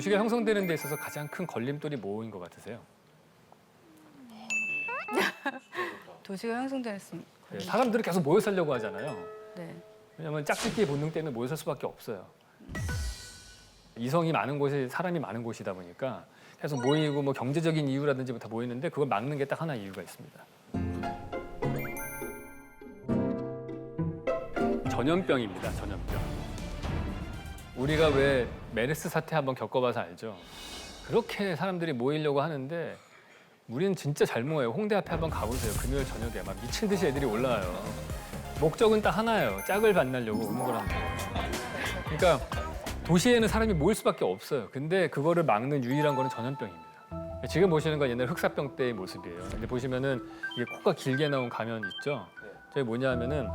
도시가 형성되는 데 있어서 가장 큰 걸림돌이 뭐인 것 같으세요? 도시가 형성되었습니다. 네, 사람들이 계속 모여 살려고 하잖아요. 네. 왜냐하면 짝짓기의 본능 때문에 모여 살 수밖에 없어요. 이성이 많은 곳이 사람이 많은 곳이다 보니까 계속 모이고 뭐 경제적인 이유라든지 다 모이는데 그걸 막는 게 딱 하나 이유가 있습니다. 전염병입니다. 전염병. 우리가 왜 메르스 사태 한번 겪어봐서 알죠. 그렇게 사람들이 모이려고 하는데 우리는 진짜 잘 모여요. 홍대 앞에 한번 가보세요. 금요일 저녁에 막 미친 듯이 애들이 올라와요. 목적은 딱 하나예요. 짝을 만나려고 오는 거란 말이에요. 그러니까 도시에는 사람이 모일 수밖에 없어요. 근데 그거를 막는 유일한 거는 전염병입니다. 지금 보시는 건 옛날 흑사병 때의 모습이에요. 근데 보시면은 이게 코가 길게 나온 가면 있죠. 저게 뭐냐 하면은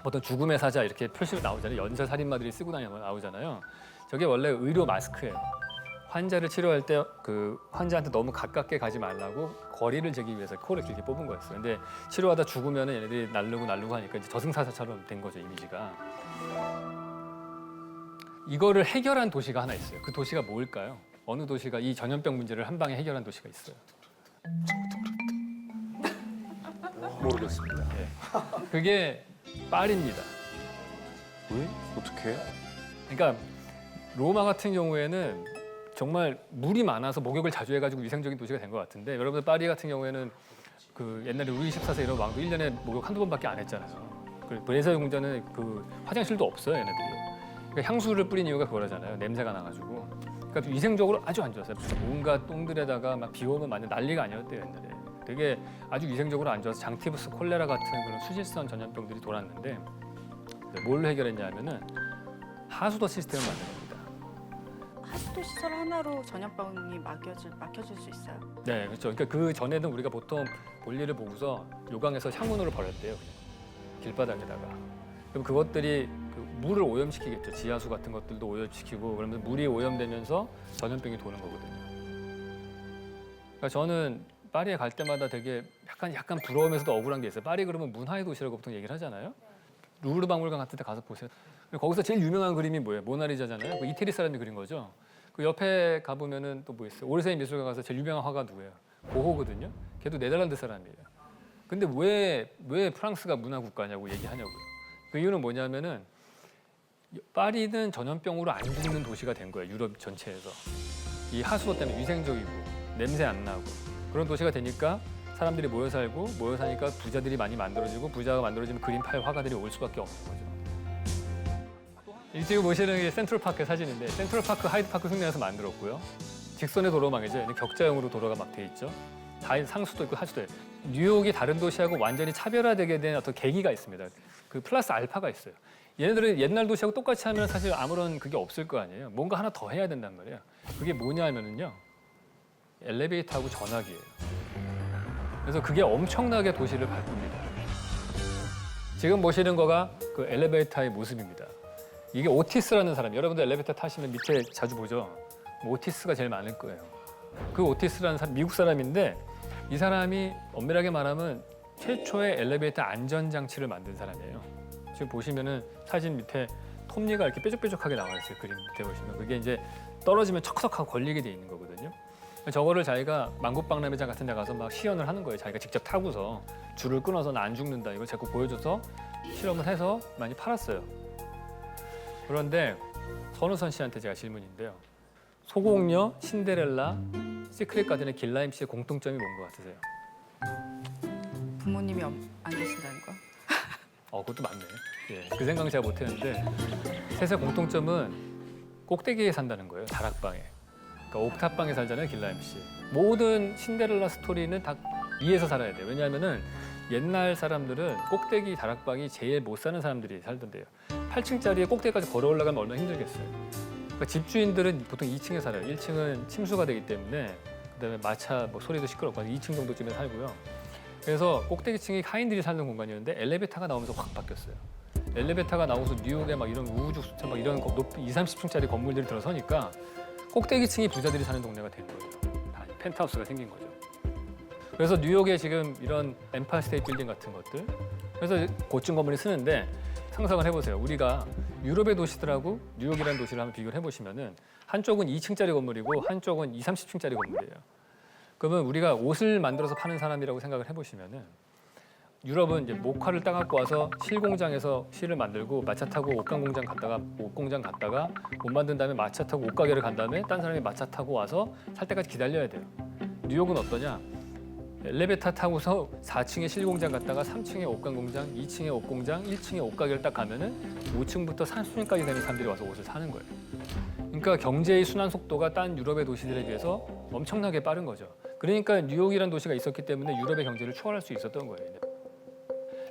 보통 죽음의 사자 이렇게 표시로 나오잖아요. 연쇄 살인마들이 쓰고 나오잖아요. 저게 원래 의료 마스크예요. 환자를 치료할 때 그 환자한테 너무 가깝게 가지 말라고 거리를 재기 위해서 코를 길게 뽑은 거였어요. 근데 치료하다 죽으면은 얘네들이 날르고 하니까 이제 저승사자처럼 된 거죠, 이미지가. 이거를 해결한 도시가 하나 있어요. 그 도시가 뭘까요? 어느 도시가 이 전염병 문제를 한 방에 해결한 도시가 있어요? 모르겠습니다. 그게 파리입니다. 왜? 어떻게? 그러니까 로마 같은 경우에는 정말 물이 많아서 목욕을 자주 해가지고 위생적인 도시가 된 것 같은데 여러분들 파리 같은 경우에는 그 옛날에 루이 14세 이런 왕도 1년에 목욕 한두 번밖에 안 했잖아요. 그 브레사유 궁전은 그 화장실도 없어요, 얘네들이. 그러니까 향수를 뿌린 이유가 그거라잖아요. 냄새가 나가지고. 그러니까 위생적으로 아주 안 좋았어요. 온갖 똥들에다가 막 비 오면 완전 난리가 아니었대요, 옛날에. 되게 아주 위생적으로 안 좋아서 장티푸스, 콜레라 같은 그런 수질성 전염병들이 돌았는데 뭘 해결했냐 하면은 하수도 시스템을 만든 겁니다. 하수도 시설 하나로 전염병이 막혀질 수 있어요? 네, 그렇죠. 그러니까 그 전에는 우리가 보통 볼일을 보고서 요강에서 향문으로 버렸대요. 길바닥에다가. 그럼 그것들이 그 물을 오염시키겠죠. 지하수 같은 것들도 오염시키고 그러면 물이 오염되면서 전염병이 도는 거거든요. 그러니까 저는 파리에 갈 때마다 되게 약간 부러우면서도 억울한 게 있어요. 파리 그러면 문화의 도시라고 보통 얘기를 하잖아요. 루브르 박물관 같은 데 가서 보세요. 거기서 제일 유명한 그림이 뭐예요? 모나리자잖아요. 그 이태리 사람이 그린 거죠. 그 옆에 가보면은 또 뭐 있어요? 오르세이 미술관 가서 제일 유명한 화가 누구예요? 고호거든요. 걔도 네덜란드 사람이에요. 근데 왜 프랑스가 문화 국가냐고 얘기하냐고요. 그 이유는 뭐냐면은 파리는 전염병으로 안 죽는 도시가 된 거예요. 유럽 전체에서. 이 하수도 때문에 위생적이고 냄새 안 나고 그런 도시가 되니까 사람들이 모여 사니까 부자들이 많이 만들어지고 부자가 만들어지면 그림 팔 화가들이 올 수밖에 없는 거죠. 이 지금 보시는 게 센트럴파크 사진인데 센트럴파크 하이드파크 흉내내서 만들었고요. 직선의 도로망이죠. 격자형으로 도로가 막 돼 있죠. 다 상수도 있고 하수도 있고. 뉴욕이 다른 도시하고 완전히 차별화되게 된 어떤 계기가 있습니다. 그 플러스 알파가 있어요. 얘네들은 옛날 도시하고 똑같이 하면 사실 아무런 그게 없을 거 아니에요. 뭔가 하나 더 해야 된단 말이에요. 그게 뭐냐 하면은요. 엘리베이터하고 전화기예요. 그래서 그게 엄청나게 도시를 바꿉니다. 지금 보시는 거가 그 엘리베이터의 모습입니다. 이게 오티스라는 사람, 여러분들 엘리베이터 타시면 밑에 자주 보죠. 오티스가 제일 많을 거예요. 그 오티스라는 사람, 미국 사람인데 이 사람이 엄밀하게 말하면 최초의 엘리베이터 안전장치를 만든 사람이에요. 지금 보시면은 사진 밑에 톱니가 이렇게 뾰족뾰족하게 나와 있어요. 그림 밑에 보시면 그게 이제 떨어지면 척척하고 걸리게 돼 있는 거거든요. 저거를 자기가 만국박람회장 같은 데 가서 막 시연을 하는 거예요. 자기가 직접 타고서 줄을 끊어서 나 안 죽는다 이걸 자꾸 보여줘서 실험을 해서 많이 팔았어요. 그런데 선우선 씨한테 제가 질문인데요. 소공녀, 신데렐라, 시크릿 가든의 길라임 씨의 공통점이 뭔 것 같으세요? 부모님이 안 계신다는 거? 그것도 맞네. 예, 그 생각 제가 못했는데 셋의 공통점은 꼭대기에 산다는 거예요. 다락방에. 그러니까 옥탑방에 살잖아요, 길라임 씨. 모든 신데렐라 스토리는 다 위에서 살아야 돼요. 왜냐하면은 옛날 사람들은 꼭대기 다락방이 제일 못 사는 사람들이 살던데요. 8층짜리에 꼭대기까지 걸어 올라가면 얼마나 힘들겠어요. 그러니까 집주인들은 보통 2층에 살아요. 1층은 침수가 되기 때문에 그다음에 마차 뭐 소리도 시끄럽고 2층 정도쯤에 살고요. 그래서 꼭대기층이 하인들이 사는 공간이었는데 엘리베이터가 나오면서 확 바뀌었어요. 엘리베이터가 나오면서 뉴욕에 막 이런 우후죽순 막 이런 높이 20, 30층짜리 건물들이 들어서니까 꼭대기층이 부자들이 사는 동네가 된 거예요. 다 펜트하우스가 생긴 거죠. 그래서 뉴욕에 지금 이런 엠파이어 스테이트 빌딩 같은 것들 그래서 고층 건물이 쓰는데 상상을 해보세요. 우리가 유럽의 도시들하고 뉴욕이라는 도시를 한번 비교를 해보시면은 한쪽은 2층짜리 건물이고 한쪽은 20, 30층짜리 건물이에요. 그러면 우리가 옷을 만들어서 파는 사람이라고 생각을 해보시면은 유럽은 이제 목화를 따갖고 와서 실 공장에서 실을 만들고 마차 타고 옷감 공장 갔다가 옷 공장 갔다가 옷 만든 다음에 마차 타고 옷 가게를 간 다음에 딴 사람이 마차 타고 와서 살 때까지 기다려야 돼요. 뉴욕은 어떠냐? 엘리베이터 타고서 4층에 실 공장 갔다가 3층에 옷감 공장, 2층에 옷 공장, 1층에 옷 가게를 딱 가면은 5층부터 30층까지 되는 사람들이 와서 옷을 사는 거예요. 그러니까 경제의 순환 속도가 딴 유럽의 도시들에 비해서 엄청나게 빠른 거죠. 그러니까 뉴욕이라는 도시가 있었기 때문에 유럽의 경제를 초월할 수 있었던 거예요.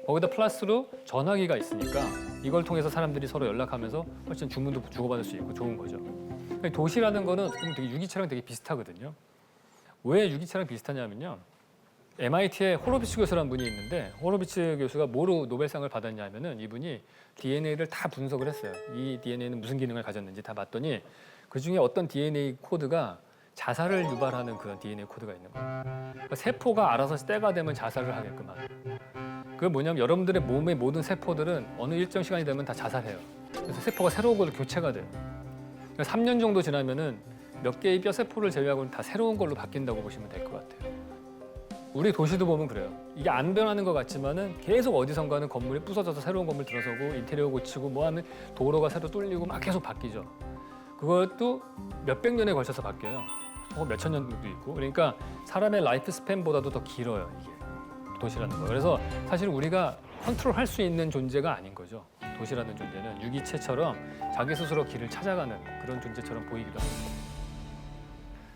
거기다 플러스로 전화기가 있으니까 이걸 통해서 사람들이 서로 연락하면서 훨씬 주문도 주고받을 수 있고 좋은 거죠. 도시라는 거는 어떻게 보면 되게 유기체랑 되게 비슷하거든요. 왜 유기체랑 비슷하냐면요. MIT에 호로비츠 교수라는 분이 있는데 호로비츠 교수가 뭐로 노벨상을 받았냐면은 이분이 DNA를 다 분석을 했어요. 이 DNA는 무슨 기능을 가졌는지 다 봤더니 그중에 어떤 DNA 코드가 자살을 유발하는 그런 DNA 코드가 있는 거예요. 그러니까 세포가 알아서 때가 되면 자살을 하게끔 하는. 그게 뭐냐면 여러분들의 몸의 모든 세포들은 어느 일정 시간이 되면 다 자살해요. 그래서 세포가 새로운 걸로 교체가 돼요. 그러니까 3년 정도 지나면은 몇 개의 뼈 세포를 제외하고는 다 새로운 걸로 바뀐다고 보시면 될 것 같아요. 우리 도시도 보면 그래요. 이게 안 변하는 것 같지만은 계속 어디선가는 건물이 부서져서 새로운 건물 들어서고 인테리어 고치고 뭐 하면 도로가 새로 뚫리고 막 계속 바뀌죠. 그것도 몇백 년에 걸쳐서 바뀌어요. 몇천 년도 있고. 그러니까 사람의 라이프 스팬보다도 더 길어요, 이게. 도시라는 거. 그래서 사실 우리가 컨트롤할 수 있는 존재가 아닌 거죠. 도시라는 존재는 유기체처럼 자기 스스로 길을 찾아가는 그런 존재처럼 보이기도 합니다.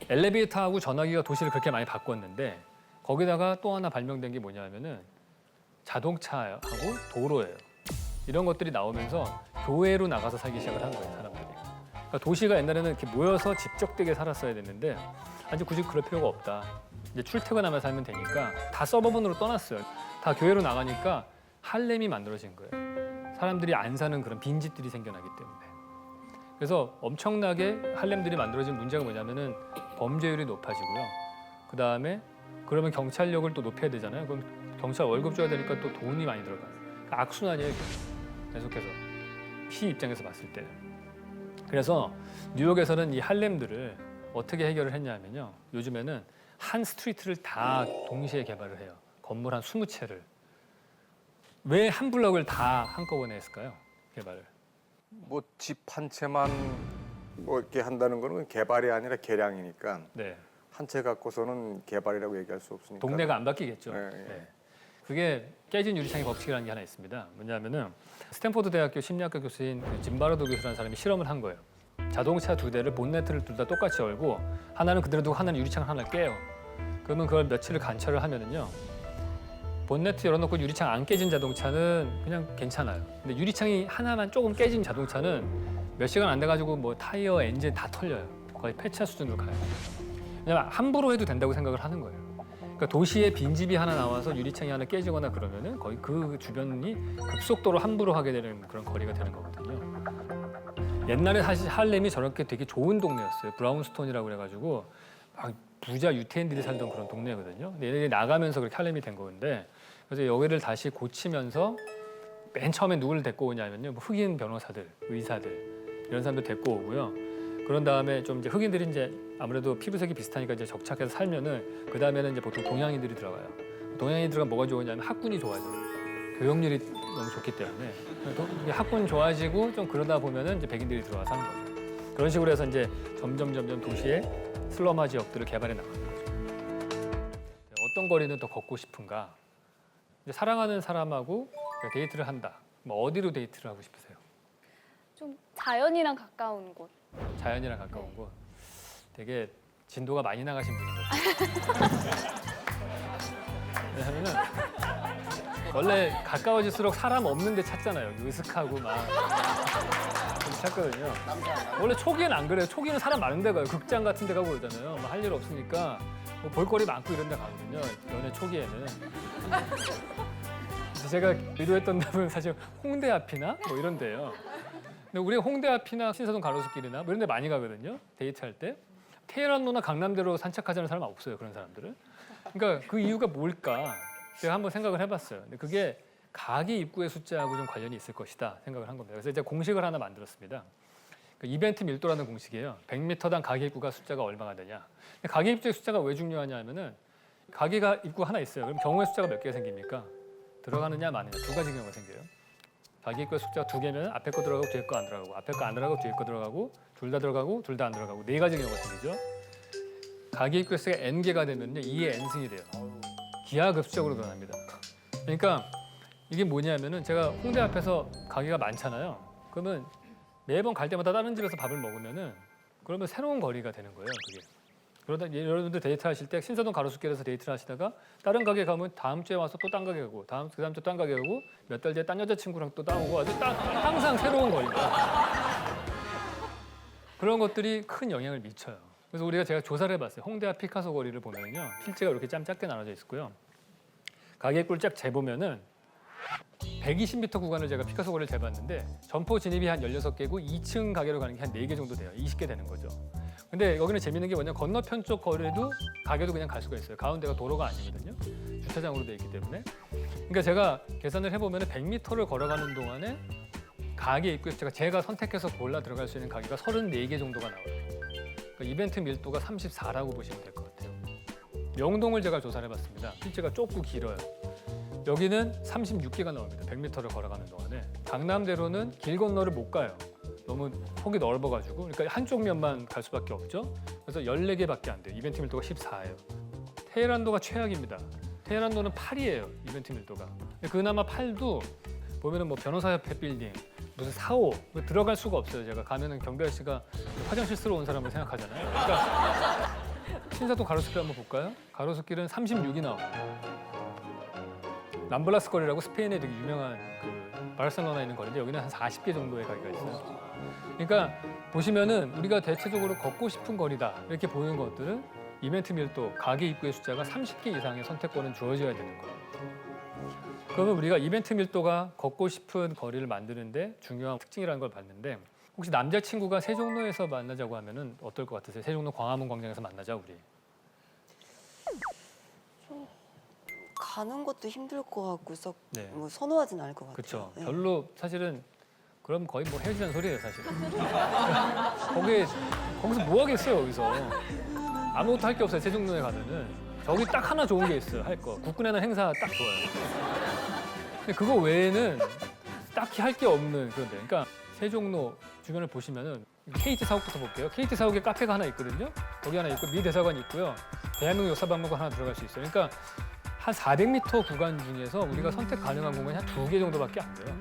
엘리베이터하고 전화기가 도시를 그렇게 많이 바꿨는데 거기다가 또 하나 발명된 게 뭐냐면은 자동차하고 도로예요. 이런 것들이 나오면서 교외로 나가서 살기 시작을 한 거예요, 사람들이. 그러니까 도시가 옛날에는 이렇게 모여서 집적되게 살았어야 됐는데 아직 굳이 그럴 필요가 없다. 이제 출퇴근하며 살면 되니까 다 서버번으로 떠났어요. 다 교외로 나가니까 할렘이 만들어진 거예요. 사람들이 안 사는 그런 빈집들이 생겨나기 때문에. 그래서 엄청나게 할렘들이 만들어진 문제가 뭐냐면은 범죄율이 높아지고요. 그 다음에 그러면 경찰력을 또 높여야 되잖아요. 그럼 경찰 월급 줘야 되니까 또 돈이 많이 들어가요. 그러니까 악순환이에요. 계속해서 피 입장에서 봤을 때는. 그래서 뉴욕에서는 이 할렘들을 어떻게 해결을 했냐면요. 요즘에는 한 스트리트를 다 동시에 개발을 해요. 건물 한 20채를. 왜 한 블럭을 다 한꺼번에 했을까요? 개발을. 뭐 집 한 채만 뭐 이렇게 한다는 거는 개발이 아니라 개량이니까 네. 한 채 갖고서는 개발이라고 얘기할 수 없으니까. 동네가 안 바뀌겠죠. 네, 네. 네. 그게 깨진 유리창의 법칙이라는 게 하나 있습니다. 뭐냐면은 스탠포드 대학교 심리학과 교수인 짐바라도 교수라는 사람이 실험을 한 거예요. 자동차 2대를 본네트를 둘 다 똑같이 열고 하나는 그대로 두고 하나는 유리창을 하나 깨요. 그러면 그걸 며칠을 관찰을 하면은요. 본네트 열어놓고 유리창 안 깨진 자동차는 그냥 괜찮아요. 근데 유리창이 하나만 조금 깨진 자동차는 몇 시간 안 돼가지고 뭐 타이어, 엔진 다 털려요. 거의 폐차 수준으로 가요. 왜냐면 함부로 해도 된다고 생각을 하는 거예요. 그러니까 도시에 빈집이 하나 나와서 유리창이 하나 깨지거나 그러면은 거의 그 주변이 급속도로 함부로 하게 되는 그런 거리가 되는 거거든요. 옛날에 사실 할렘이 저렇게 되게 좋은 동네였어요. 브라운스톤이라고 그래가지고 막 부자 유태인들이 살던 그런 동네거든요. 근데 얘네들이 나가면서 그렇게 할렘이 된 건데 그래서 여기를 다시 고치면서 맨 처음에 누구를 데리고 오냐면요. 뭐 흑인 변호사들, 의사들 이런 사람들 데리고 오고요. 그런 다음에 좀 이제 흑인들이 이제 아무래도 피부색이 비슷하니까 이제 적착해서 살면은 그 다음에는 이제 보통 동양인들이 들어가요. 동양인이 들어가면 뭐가 좋으냐면 학군이 좋아져요. 교육률이 너무 좋기 때문에 학군 좋아지고 좀 그러다 보면은 이제 백인들이 들어와서 하는 거죠. 그런 식으로 해서 이제 점점 도시에 슬럼화 지역들을 개발해 나가는 거죠. 어떤 거리는 더 걷고 싶은가? 이제 사랑하는 사람하고 데이트를 한다. 뭐 어디로 데이트를 하고 싶으세요? 좀 자연이랑 가까운 곳. 자연이랑 가까운 곳. 되게 진도가 많이 나가신 분인 것 같아요. 왜냐하면은 원래 가까워질수록 사람 없는 데 찾잖아요. 으슥하고 막 찾거든요. 원래 초기엔 안 그래요. 초기는 사람 많은 데 가요. 극장 같은 데 가고 그러잖아요. 할 일 없으니까 뭐 볼거리 많고 이런 데 가거든요. 연애 초기에는. 그래서 제가 의도했던 데는 사실 홍대 앞이나 뭐 이런 데예요. 근데 우리가 홍대 앞이나 신사동 가로수길이나 뭐 이런 데 많이 가거든요. 데이트할 때. 테헤란로나 강남대로 산책하자는 사람은 없어요. 그런 사람들은. 그러니까 그 이유가 뭘까? 제가 한번 생각을 해봤어요. 근데 그게 가게 입구의 숫자하고 좀 관련이 있을 것이다 생각을 한 겁니다. 그래서 이제 공식을 하나 만들었습니다. 이벤트 밀도라는 공식이에요. 100m당 가게 입구가 숫자가 얼마가 되냐. 가게 입구의 숫자가 왜 중요하냐 하면은 가게가 입구 하나 있어요. 그럼 경우의 숫자가 몇 개가 생깁니까? 들어가느냐 마느냐 두 가지 경우가 생겨요. 가게 입구의 숫자가 2개면 앞에 거 들어가고 뒤에 거 안 들어가고 앞에 거 안 들어가고 뒤에 거 들어가고 둘 다 들어가고 둘 다 안 들어가고 네 가지 경우가 생기죠. 가게 입구의 숫자가 n개가 되면요 2의 n승이 돼요. 기하급수적으로 변합니다. 그러니까 이게 뭐냐면은 제가 홍대 앞에서 가게가 많잖아요. 그러면 매번 갈 때마다 다른 집에서 밥을 먹으면은 그러면 새로운 거리가 되는 거예요. 그게. 그러다 여러분들 데이트하실 때 신사동 가로수길에서 데이트를 하시다가 다른 가게 가면 다음 주에 와서 또 딴 가게 가고 그다음 주 딴 가게 가고 몇 달 뒤에 딴 여자친구랑 또 따오고 아주 항상 새로운 거리가 그런 것들이 큰 영향을 미쳐요. 그래서 제가 조사를 해봤어요. 홍대 앞 피카소 거리를 보면요, 필지가 이렇게 짬작게 나눠져 있고요. 가게 입구를 쫙 재보면은 120m 구간을 제가 피카소 거리를 재봤는데 점포 진입이 한 16개고 2층 가게로 가는 게 한 4개 정도 돼요. 20개 되는 거죠. 근데 여기는 재밌는 게 뭐냐면 건너편 쪽 거리도 가게도 그냥 갈 수가 있어요. 가운데가 도로가 아니거든요. 주차장으로 돼 있기 때문에. 그러니까 제가 계산을 해보면 100m를 걸어가는 동안에 가게 입구에 제가 선택해서 골라 들어갈 수 있는 가게가 34개 정도가 나와요. 그러니까 이벤트 밀도가 34라고 보시면 될 것 같아요. 명동을 제가 조사를 해봤습니다. 필지가 좁고 길어요. 여기는 36개가 나옵니다. 100m를 걸어가는 동안에. 강남대로는 길 건너를 못 가요. 너무 폭이 넓어가지고. 그러니까 한쪽 면만 갈 수밖에 없죠. 그래서 14개밖에 안 돼요. 이벤트 밀도가 14예요. 테헤란도가 최악입니다. 테헤란도는 8이에요. 이벤트 밀도가. 그나마 8도 보면은 뭐 변호사협회 빌딩, 무슨 4호 들어갈 수가 없어요. 제가 가면은 경비 아저씨가 화장실 쓰러 온 사람을 생각하잖아요. 그러니까 신사동 가로수길 한번 볼까요? 가로수길은 36이 나옵니다. 람블라스 거리라고 스페인에 되게 유명한 바르셀로나에 있는 거리인데 여기는 한 40개 정도의 가게가 있어요. 그러니까 보시면은 우리가 대체적으로 걷고 싶은 거리다 이렇게 보는 것들은 이벤트 밀도, 가게 입구의 숫자가 30개 이상의 선택권은 주어져야 되는 거예요. 그러면 우리가 이벤트 밀도가 걷고 싶은 거리를 만드는데 중요한 특징이라는 걸 봤는데 혹시 남자친구가 세종로에서 만나자고 하면은 어떨 것 같으세요? 세종로 광화문 광장에서 만나자 우리. 가는 것도 힘들 것 같고서 네. 뭐 선호하진 않을 것 같아요. 그렇죠. 네. 별로 사실은 그럼 거의 뭐 헤어지자는 소리예요, 사실은. 거기서 뭐 하겠어요, 여기서. 아무것도 할 게 없어요, 세종로에 가면은. 저기 딱 하나 좋은 게 있어요, 할 거. 국군에 는 행사 딱 좋아요. 근데 그거 외에는 딱히 할 게 없는 그런 데. 그러니까 세종로 주변을 보시면은 KT 사옥부터 볼게요. KT 사옥에 카페가 하나 있거든요. 거기 하나 있고 미 대사관이 있고요. 대한민국 역사박물관 하나 들어갈 수 있어요. 그러니까 한 400m 구간 중에서 우리가 선택 가능한 공간이 한 2개 정도밖에 안 돼요.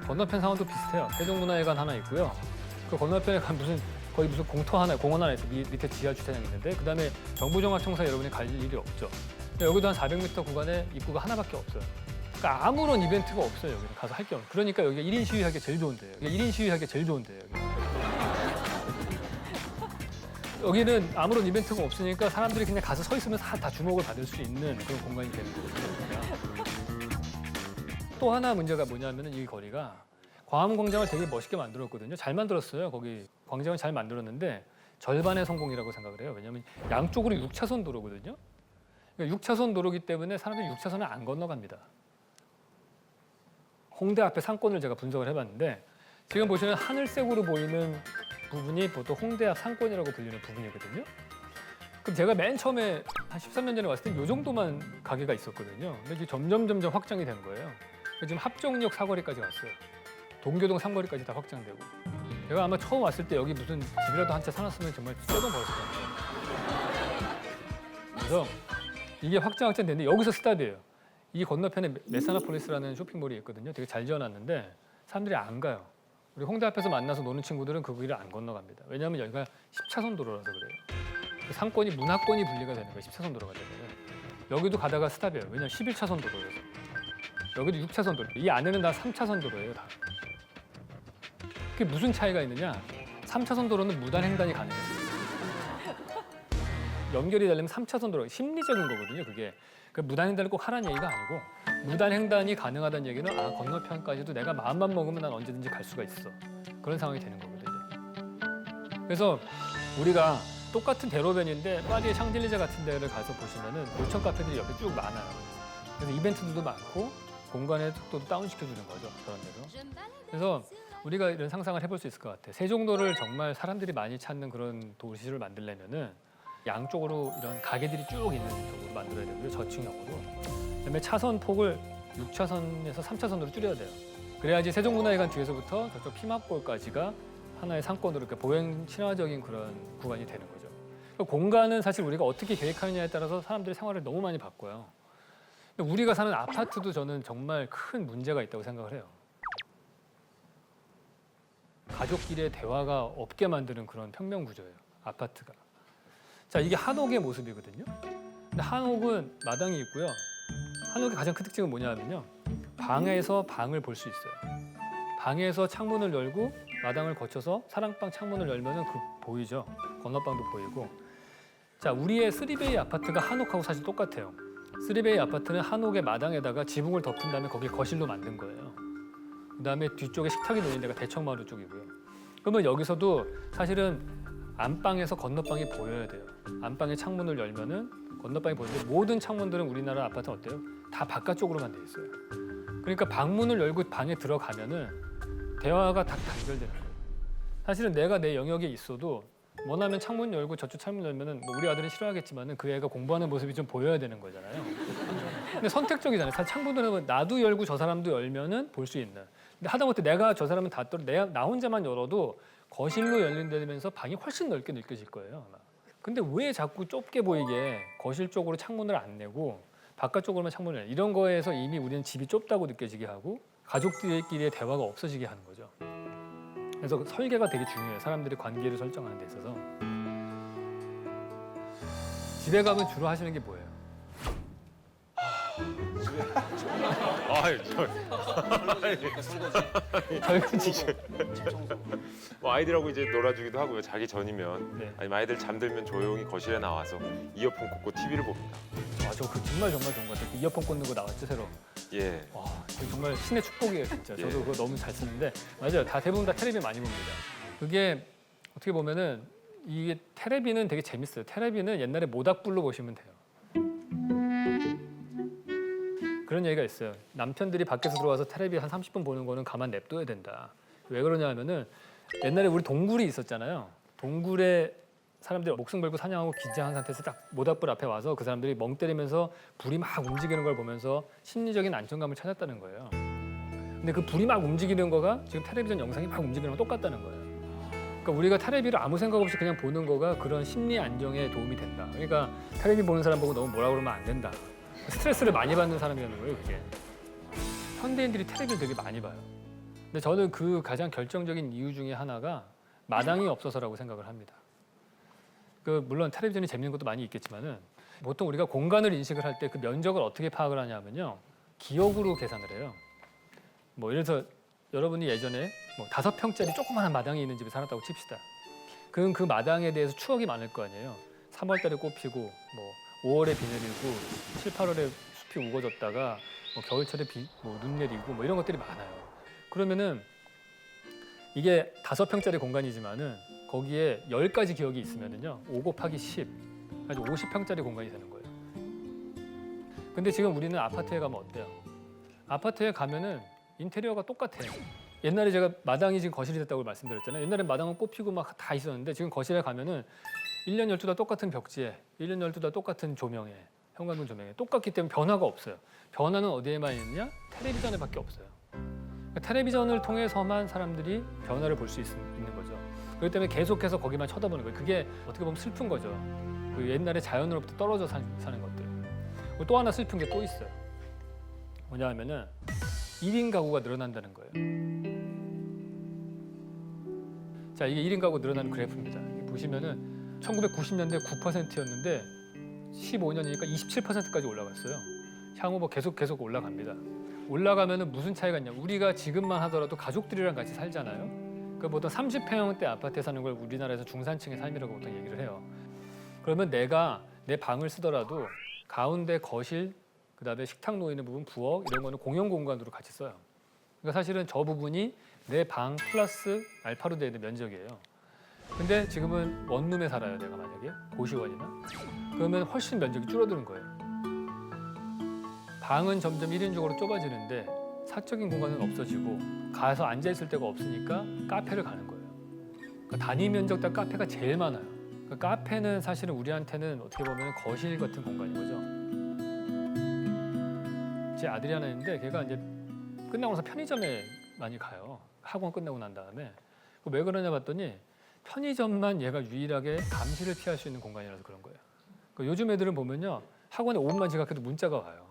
건너편 상황도 비슷해요. 세종문화회관 하나 있고요. 그 건너편에 거의 무슨 공원 하나 있어요. 밑에 지하 주차장이 있는데 그다음에 정부종합청사 여러분이 갈 일이 없죠. 여기도 한 400m 구간에 입구가 하나밖에 없어요. 그러니까 아무런 이벤트가 없어요. 여기는 가서 할 게 없어요. 그러니까 여기가 1인 시위하기 제일 좋은데요. 여기는 아무런 이벤트가 없으니까 사람들이 그냥 가서 서 있으면 다 주목을 받을 수 있는 그런 공간이 되는 거거든요. 또 하나 문제가 뭐냐면은 이 거리가 광화문 광장을 되게 멋있게 만들었거든요. 잘 만들었어요. 거기 광장을 잘 만들었는데 절반의 성공이라고 생각을 해요. 왜냐하면 양쪽으로 6차선 도로거든요. 그러니까 6차선 도로기 때문에 사람들이 6차선을 안 건너갑니다. 홍대 앞에 상권을 제가 분석을 해봤는데 지금 보시는 하늘색으로 보이는 부분이 보통 홍대 앞 상권이라고 불리는 부분이거든요. 그럼 제가 맨 처음에 한 13년 전에 왔을 때 이 정도만 가게가 있었거든요. 근데 이제 점점 확장이 된 거예요. 지금 합정역 사거리까지 갔어요. 동교동 상거리까지 다 확장되고. 제가 아마 처음 왔을 때 여기 무슨 집이라도 한 채 사놨으면 정말 떼돈 벌었을 거예요. 그래서 이게 확장됐는데 여기서 스탑이에요. 이 건너편에 메사나폴리스라는 쇼핑몰이 있거든요. 되게 잘 지어놨는데 사람들이 안 가요. 우리 홍대 앞에서 만나서 노는 친구들은 그 길을 안 건너갑니다. 왜냐하면 여기가 10차선 도로라서 그래요. 그 상권이 문화권이 분리가 되는 거예요. 10차선 도로가 되면. 여기도 가다가 스탑이에요. 왜냐하면 11차선 도로여서. 여기도 6차선 도로. 이 안에는 다 3차선 도로예요. 다. 그게 무슨 차이가 있느냐? 3차선 도로는 무단횡단이 가능해요. 연결이 되려면 3차선 도로. 심리적인 거거든요. 그게. 그 무단횡단을 꼭 하라는 얘기가 아니고 무단횡단이 가능하다는 얘기는 건너편까지도 내가 마음만 먹으면 난 언제든지 갈 수가 있어. 그런 상황이 되는 거거든요. 그래서 우리가 똑같은 대로변인데 파리의 샹젤리제 같은 데를 가서 보시면은 노천 카페들이 옆에 쭉 많아요. 그래서 이벤트들도 많고 공간의 속도도 다운시켜주는 거죠. 그런 대로. 그래서 우리가 이런 상상을 해볼 수 있을 것 같아요. 세종도를 정말 사람들이 많이 찾는 그런 도시를 만들려면은 양쪽으로 이런 가게들이 쭉 있는 쪽으로 만들어야 되고요. 저층형으로. 그다음에 차선 폭을 6차선에서 3차선으로 줄여야 돼요. 그래야지 세종문화회관 뒤에서부터 저쪽 피막골까지가 하나의 상권으로 이렇게 보행 친화적인 그런 구간이 되는 거죠. 그러니까 공간은 사실 우리가 어떻게 계획하느냐에 따라서 사람들의 생활을 너무 많이 바꿔요. 근데 우리가 사는 아파트도 저는 정말 큰 문제가 있다고 생각을 해요. 가족끼리의 대화가 없게 만드는 그런 평면 구조예요. 아파트가. 자, 이게 한옥의 모습이거든요. 근데 한옥은 마당이 있고요. 한옥의 가장 큰 특징은 뭐냐면요. 방에서 방을 볼 수 있어요. 방에서 창문을 열고 마당을 거쳐서 사랑방 창문을 열면은 그 보이죠. 건너방도 보이고. 자, 우리의 3베이 아파트가 한옥하고 사실 똑같아요. 3베이 아파트는 한옥의 마당에다가 지붕을 덮은 다음에 거길 거실로 만든 거예요. 그다음에 뒤쪽에 식탁이 놓인 데가 대청마루 쪽이고요. 그러면 여기서도 사실은 안방에서 건너방이 보여야 돼요. 안방에 창문을 열면은 건너방이 보이는데 모든 창문들은 우리나라 아파트는 어때요? 다 바깥쪽으로만 돼 있어요. 그러니까 방문을 열고 방에 들어가면은 대화가 다 단절되는 거예요. 사실은 내가 내 영역에 있어도 원하면 창문 열고 저쪽 창문 열면은 뭐 우리 아들은 싫어하겠지만은 그 애가 공부하는 모습이 좀 보여야 되는 거잖아요. 근데 선택적이잖아요. 사실 창문을 나도 열고 저 사람도 열면은 볼 수 있는. 근데 하다못해 내가 저 사람은 다 나 혼자만 열어도 거실로 열린다면서 방이 훨씬 넓게 느껴질 거예요. 아마. 근데 왜 자꾸 좁게 보이게 거실 쪽으로 창문을 안 내고 바깥쪽으로만 창문을 내요? 이런 거에서 이미 우리는 집이 좁다고 느껴지게 하고 가족들끼리의 대화가 없어지게 하는 거죠. 그래서 설계가 되게 중요해요. 사람들이 관계를 설정하는 데 있어서. 집에 가면 주로 하시는 게 뭐예요? 아유, 설거지. 뭐 아이들하고 이제 놀아주기도 하고요. 자기 전이면 네. 아니면 아이들 잠들면 조용히 거실에 나와서 이어폰 꽂고 TV를 봅니다. 아, 저 그 정말 좋은 것 같아요. 그 이어폰 꽂는 거 나왔죠, 새로. 예. 와, 이거 정말 신의 축복이에요, 진짜. 저도 예. 그거 너무 잘 쓰는데 맞아요. 다 대부분 다 테레비 많이 봅니다. 그게 어떻게 보면은 이게 테레비는 되게 재밌어요. 테레비는 옛날에 모닥불로 보시면 돼요. 그런 얘기가 있어요. 남편들이 밖에서 들어와서 테레비 한 30분 보는 거는 가만 냅둬야 된다. 왜 그러냐 하면은 옛날에 우리 동굴이 있었잖아요. 동굴에 사람들이 목숨 걸고 사냥하고 긴장한 상태에서 딱 모닥불 앞에 와서 그 사람들이 멍 때리면서 불이 막 움직이는 걸 보면서 심리적인 안정감을 찾았다는 거예요. 근데 그 불이 막 움직이는 거가 지금 텔레비전 영상이 막 움직이는 거랑 똑같다는 거예요. 그러니까 우리가 텔레비를 아무 생각 없이 그냥 보는 거가 그런 심리 안정에 도움이 된다. 그러니까 텔레비 보는 사람 보고 너무 뭐라 그러면 안 된다. 스트레스를 많이 받는 사람이라는 거예요, 그게. 현대인들이 텔레비를 되게 많이 봐요. 근데 저는 그 가장 결정적인 이유 중에 하나가 마당이 없어서라고 생각을 합니다. 그 물론 텔레비전이 재밌는 것도 많이 있겠지만은 보통 우리가 공간을 인식을 할 때 그 면적을 어떻게 파악을 하냐면요. 기억으로 계산을 해요. 뭐 예를 들어서 여러분이 예전에 뭐 5평짜리 조그마한 마당이 있는 집에 살았다고 칩시다. 그럼 그 마당에 대해서 추억이 많을 거 아니에요. 3월달에 꽃 피고 뭐 5월에 비 내리고 7, 8월에 숲이 우거졌다가 뭐 겨울철에 눈 내리고 뭐 이런 것들이 많아요. 그러면은 이게 5평짜리 공간이지만은 거기에 10가지 기억이 있으면은요. 5 곱하기 10, 아주 50평짜리 공간이 되는 거예요. 근데 지금 우리는 아파트에 가면 어때요? 아파트에 가면은 인테리어가 똑같아요. 옛날에 제가 마당이 지금 거실이 됐다고 말씀드렸잖아요. 옛날에 마당은 꽃 피고 막 다 있었는데 지금 거실에 가면은 1년 12달 똑같은 벽지에 1년 12달 똑같은 조명에 현관문 조명에 똑같기 때문에 변화가 없어요. 변화는 어디에만 있느냐? 텔레비전에밖에 없어요. 그러니까 텔레비전을 통해서만 사람들이 변화를 볼 수 있는 거죠. 그렇기 때문에 계속해서 거기만 쳐다보는 거예요. 그게 어떻게 보면 슬픈 거죠. 그 옛날에 자연으로부터 떨어져 사는 것들. 그리고 또 하나 슬픈 게 또 있어요. 뭐냐 하면은 1인 가구가 늘어난다는 거예요. 자, 이게 1인 가구 늘어나는 그래프입니다. 보시면은 1990년대 9%였는데 15년이니까 27%까지 올라갔어요. 향후 뭐 계속 올라갑니다. 올라가면은 무슨 차이가 있냐? 우리가 지금만 하더라도 가족들이랑 같이 살잖아요. 그 보통 30평대 아파트에 사는 걸 우리나라에서 중산층의 삶이라고 보통 얘기를 해요. 그러면 내가 내 방을 쓰더라도 가운데 거실, 그다음에 식탁 놓이는 부분, 부엌 이런 거는 공용 공간으로 같이 써요. 그러니까 사실은 저 부분이 내 방 플러스 알파로 되어 있는 면적이에요. 근데 지금은 원룸에 살아요, 내가 만약에 고시원이나 그러면 훨씬 면적이 줄어드는 거예요. 방은 점점 1인적으로 좁아지는데 사적인 공간은 없어지고 가서 앉아 있을 데가 없으니까 카페를 가는 거예요. 그러니까 단위 면적 당 카페가 제일 많아요. 그러니까 카페는 사실은 우리한테는 어떻게 보면 거실 같은 공간인 거죠. 제 아들이 하나 있는데 걔가 이제 끝나고 나서 편의점에 많이 가요. 학원 끝나고 난 다음에. 왜 그러냐 봤더니 편의점만 얘가 유일하게 감시를 피할 수 있는 공간이라서 그런 거예요. 그러니까 요즘 애들은 보면요. 학원에 5분만 지각해도 문자가 와요.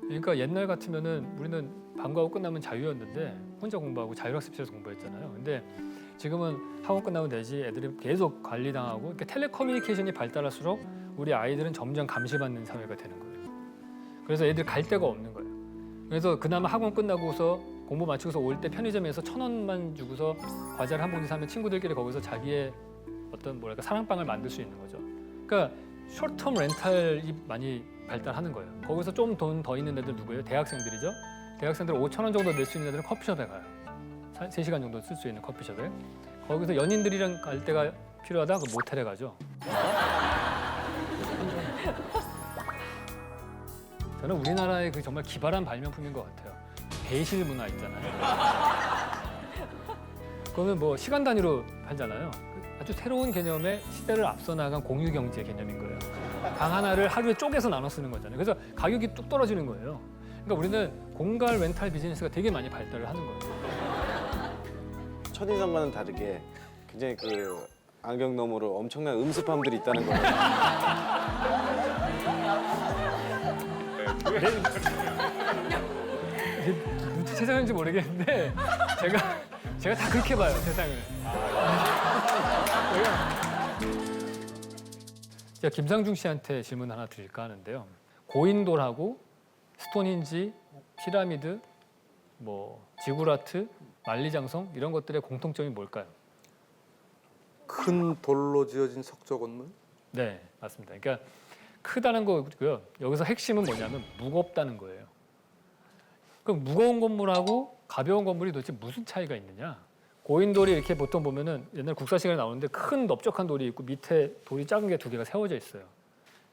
그러니까 옛날 같으면은 우리는 방과후 끝나면 자유였는데 혼자 공부하고 자율학습실에서 공부했잖아요. 근데 지금은 학원 끝나면 되지 애들이 계속 관리당하고 그러니까 텔레커뮤니케이션이 발달할수록 우리 아이들은 점점 감시받는 사회가 되는 거예요. 그래서 애들 갈 데가 없는 거예요. 그래서 그나마 학원 끝나고서 공부 마치고서 올 때 편의점에서 1,000원만 주고서 과자를 한 봉지 사면 친구들끼리 거기서 자기의 어떤 뭐랄까 사랑방을 만들 수 있는 거죠. 그러니까 숏텀 렌탈이 많이 발달하는 거예요. 거기서 좀 돈 더 있는 애들 누구예요? 대학생들이죠. 대학생들 5,000원 정도 낼 수 있는 애들은 커피숍에 가요. 3시간 정도 쓸 수 있는 커피숍에. 거기서 연인들이랑 갈 때가 필요하다? 그 모텔에 가죠. 저는 우리나라의 그 정말 기발한 발명품인 것 같아요. 배실 문화 있잖아요. 그거는 뭐 시간 단위로 팔잖아요. 아주 새로운 개념의 시대를 앞서 나간 공유 경제 개념인 거예요. 방 하나를 하루에 쪼개서 나눠 쓰는 거잖아요. 그래서 가격이 뚝 떨어지는 거예요. 그러니까 우리는 공간 렌탈 비즈니스가 되게 많이 발달을 하는 거예요. 첫인상과는 다르게 굉장히 그 안경 너머로 엄청난 음습함들이 있다는 거예요. 눈치채셨는지 모르겠는데 제가 다 그렇게 봐요 세상을. 제가 김상중 씨한테 질문 하나 드릴까 하는데요. 고인돌하고 스톤힌지, 피라미드, 뭐 지구라트, 만리장성 이런 것들의 공통점이 뭘까요? 큰 돌로 지어진 석조 건물? 네, 맞습니다. 그러니까 크다는 거고요. 여기서 핵심은 뭐냐면 무겁다는 거예요. 그럼 무거운 건물하고 가벼운 건물이 도대체 무슨 차이가 있느냐? 고인돌이 이렇게 보통 보면은 옛날 국사 시간에 나오는데 큰 넓적한 돌이 있고 밑에 돌이 작은 게 2개가 세워져 있어요.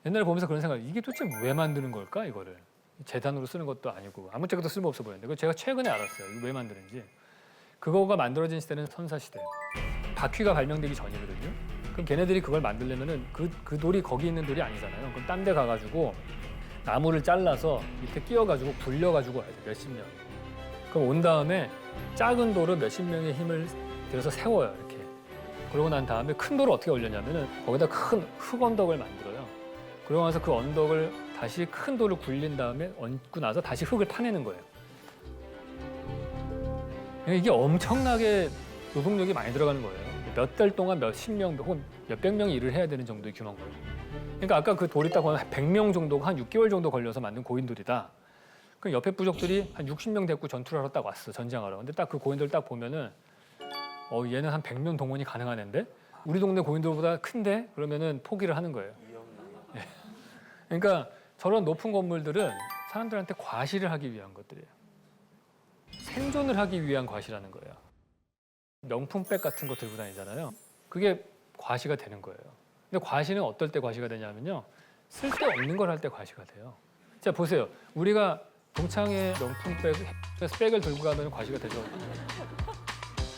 옛날에 보면서 그런 생각, 이게 도대체 왜 만드는 걸까 이거를? 재단으로 쓰는 것도 아니고 아무짝에도 쓸모없어 보였는데 그거 제가 최근에 알았어요. 이거 왜 만드는지. 그거가 만들어진 시대는 선사시대예요. 바퀴가 발명되기 전이거든요. 그럼 걔네들이 그걸 만들려면은 그 돌이 거기 있는 돌이 아니잖아요. 그럼 딴 데 가가지고 나무를 잘라서 밑에 끼워가지고 굴려가지고 와야 돼. 몇십 년. 그럼 온 다음에 작은 돌을 몇십 명의 힘을 들여서 세워요. 이렇게. 그러고 난 다음에 큰 돌을 어떻게 올렸냐면은 거기다 큰 흙 언덕을 만들어요. 그러고 나서 그 언덕을 다시 큰 돌을 굴린 다음에 얹고 나서 다시 흙을 파내는 거예요. 이게 엄청나게 노동력이 많이 들어가는 거예요. 몇 달 동안 몇십 명 혹은 몇백 명이 일을 해야 되는 정도의 규모인 거예요. 그러니까 아까 그 돌이 딱 보면 100명 정도가 한 6개월 정도 걸려서 만든 고인돌이다. 그럼 옆에 부족들이 한 60명 데리고 전투를 하러 딱 왔어. 전쟁하러. 근데 딱 그 고인돌 딱 보면은 얘는 한 100명 동원이 가능한 애인데 우리 동네 고인돌보다 큰데? 그러면은 포기를 하는 거예요. 예. 그러니까 저런 높은 건물들은 사람들한테 과시를 하기 위한 것들이에요. 생존을 하기 위한 과시라는 거예요. 명품백 같은 거 들고 다니잖아요. 그게 과시가 되는 거예요. 근데 과시는 어떨 때 과시가 되냐면요. 쓸데없는 걸 할 때 과시가 돼요. 자, 보세요. 우리가 동창회 명품백, 백을 들고 가면 과시가 되죠.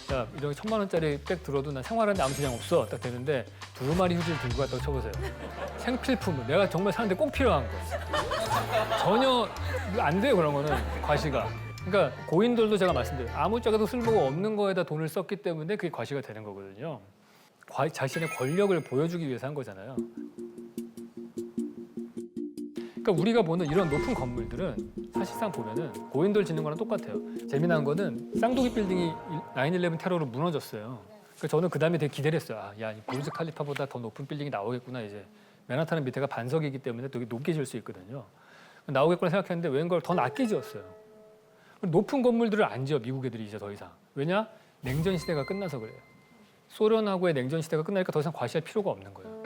자, 이런 1,000만 원짜리 백 들어도 난 생활하는데 아무 지장 없어. 딱 되는데 2마리 휴지를 들고 갔다고 쳐보세요. 생필품, 내가 정말 사는데 꼭 필요한 거. 전혀 안 돼요, 그런 거는 과시가. 그러니까 고인돌도 제가 말씀드려요. 아무짝에도 쓸모가 없는 거에다 돈을 썼기 때문에 그게 과시가 되는 거거든요. 자신의 권력을 보여주기 위해서 한 거잖아요. 그러니까 우리가 보는 이런 높은 건물들은 사실상 보면은 고인돌 짓는 거랑 똑같아요. 재미난 거는 쌍둥이 빌딩이 9/11 테러로 무너졌어요. 그러니까 저는 그 다음에 되게 기대를 했어요. 아, 야, 이 부르즈 칼리파보다 더 높은 빌딩이 나오겠구나 이제. 맨하탄은 밑에가 반석이기 때문에 되게 높게 지을 수 있거든요. 나오겠구나 생각했는데 웬걸 더 낮게 지었어요. 높은 건물들을 안 지어 미국 애들이 이제 더 이상. 왜냐? 냉전 시대가 끝나서 그래요. 소련하고의 냉전 시대가 끝나니까 더 이상 과시할 필요가 없는 거예요.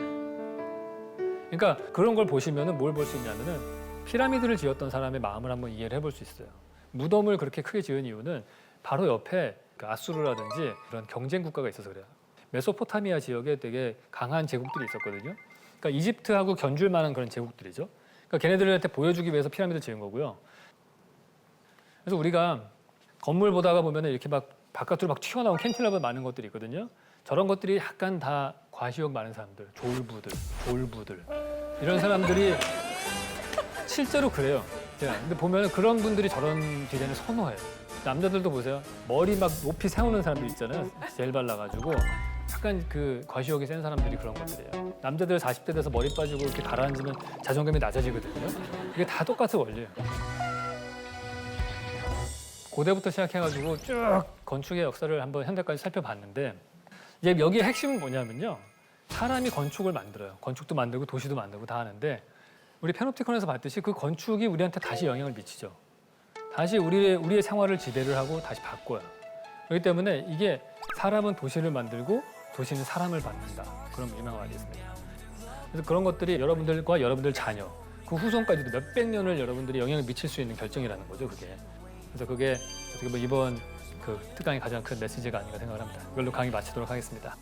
그러니까 그런 걸 보시면은 뭘 볼 수 있냐면은 피라미드를 지었던 사람의 마음을 한번 이해를 해볼 수 있어요. 무덤을 그렇게 크게 지은 이유는 바로 옆에 아수르라든지 그런 경쟁 국가가 있어서 그래요. 메소포타미아 지역에 되게 강한 제국들이 있었거든요. 그러니까 이집트하고 견줄 만한 그런 제국들이죠. 그러니까 걔네들한테 보여주기 위해서 피라미드를 지은 거고요. 그래서 우리가 건물 보다가 보면 이렇게 막 바깥으로 막 튀어나온 캔틸러버 많은 것들이 있거든요. 저런 것들이 약간 다 과시욕 많은 사람들, 졸부들 이런 사람들이 실제로 그래요. 근데 보면 그런 분들이 저런 디자인을 선호해요. 남자들도 보세요. 머리 막 높이 세우는 사람들 있잖아요. 젤 발라가지고 약간 그 과시욕이 센 사람들이 그런 것들이에요. 남자들 40대 돼서 머리 빠지고 이렇게 가라앉으면 자존감이 낮아지거든요. 이게 다 똑같은 원리예요. 고대부터 시작해가지고 쭉 건축의 역사를 한번 현대까지 살펴봤는데 이제 여기의 핵심은 뭐냐면요. 사람이 건축을 만들어요. 건축도 만들고 도시도 만들고 다 하는데 우리 페놉티콘에서 봤듯이 그 건축이 우리한테 다시 영향을 미치죠. 다시 우리의 생활을 지배를 하고 다시 바꿔요. 그렇기 때문에 이게 사람은 도시를 만들고 도시는 사람을 받는다. 그런 유명한 말이 있습니다. 그래서 그런 것들이 여러분들과 여러분들 자녀, 그 후손까지도 몇백 년을 여러분들이 영향을 미칠 수 있는 결정이라는 거죠, 그게. 그래서 그게 어떻게 보면 이번 그 특강의 가장 큰 메시지가 아닌가 생각을 합니다. 이걸로 강의 마치도록 하겠습니다.